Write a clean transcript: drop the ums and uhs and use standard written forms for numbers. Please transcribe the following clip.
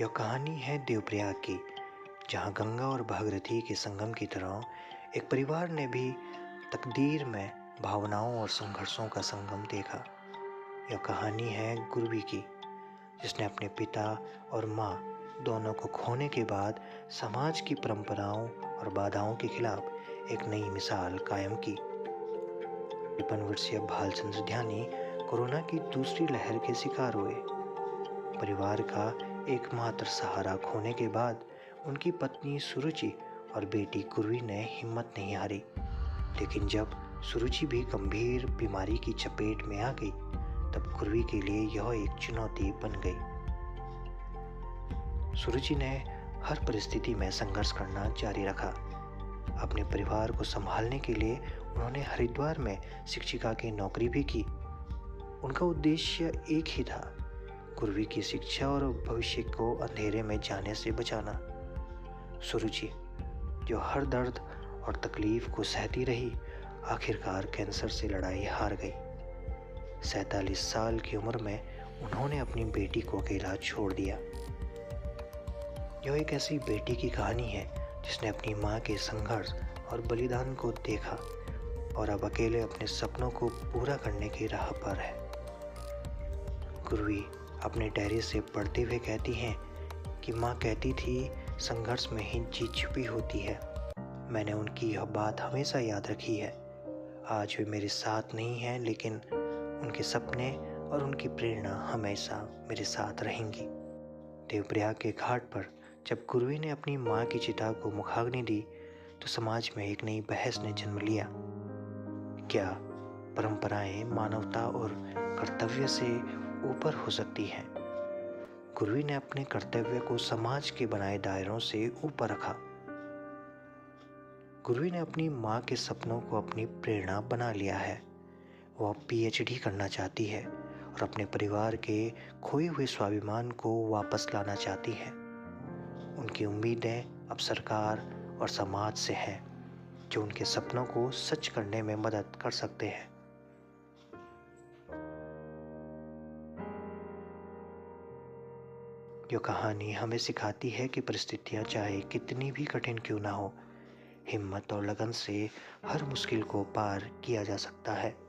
यह कहानी है देवप्रयाग की, जहाँ गंगा और भागीरथी के संगम की तरह एक परिवार ने भी तकदीर में भावनाओं और संघर्षों का संगम देखा। यह कहानी है गुरवी की, जिसने अपने पिता और माँ दोनों को खोने के बाद समाज की परंपराओं और बाधाओं के खिलाफ एक नई मिसाल कायम की। 53 वर्षीय भालचंद्र ध्यानी कोरोना की दूसरी लहर के शिकार हुए। परिवार का एकमात्र सहारा खोने के बाद उनकी पत्नी सुरुचि और बेटी गुरवी ने हिम्मत नहीं हारी। लेकिन जब सुरुचि भी गंभीर बीमारी की चपेट में आ गई, तब गुरवी के लिए यह एक चुनौती बन गई। सुरुचि ने हर परिस्थिति में संघर्ष करना जारी रखा। अपने परिवार को संभालने के लिए उन्होंने हरिद्वार में शिक्षिका की नौकरी भी की। उनका उद्देश्य एक ही था, गुरवी की शिक्षा और भविष्य को अंधेरे में जाने से बचाना। सुरुचि, जो हर दर्द और तकलीफ को सहती रही, आखिरकार कैंसर से लड़ाई हार गई। 47 साल की उम्र में उन्होंने अपनी बेटी को अकेला छोड़ दिया। यह एक ऐसी बेटी की कहानी है जिसने अपनी माँ के संघर्ष और बलिदान को देखा और अब अकेले अपने सपनों को पूरा करने की राह पर है। गुरवी अपने डायरी से पढ़ते हुए कहती हैं कि माँ कहती थी, संघर्ष में ही जीत छुपी होती है। मैंने उनकी यह बात हमेशा याद रखी है। आज वे मेरे साथ नहीं हैं, लेकिन उनके सपने और उनकी प्रेरणा हमेशा मेरे साथ रहेंगी। देवप्रयाग के घाट पर जब गुरवी ने अपनी माँ की चिता को मुखाग्नि दी, तो समाज में एक नई बहस ने जन्म लिया। क्या परंपराएं मानवता और कर्तव्य से ऊपर हो सकती हैं? गुरवी ने अपने कर्तव्य को समाज के बनाए दायरों से ऊपर रखा। गुरवी ने अपनी माँ के सपनों को अपनी प्रेरणा बना लिया है। वह PhD करना चाहती है और अपने परिवार के खोए हुए स्वाभिमान को वापस लाना चाहती है। उनकी उम्मीदें अब सरकार और समाज से हैं, जो उनके सपनों को सच करने में मदद कर सकते हैं। यह कहानी हमें सिखाती है कि परिस्थितियां चाहे कितनी भी कठिन क्यों ना हो, हिम्मत और लगन से हर मुश्किल को पार किया जा सकता है।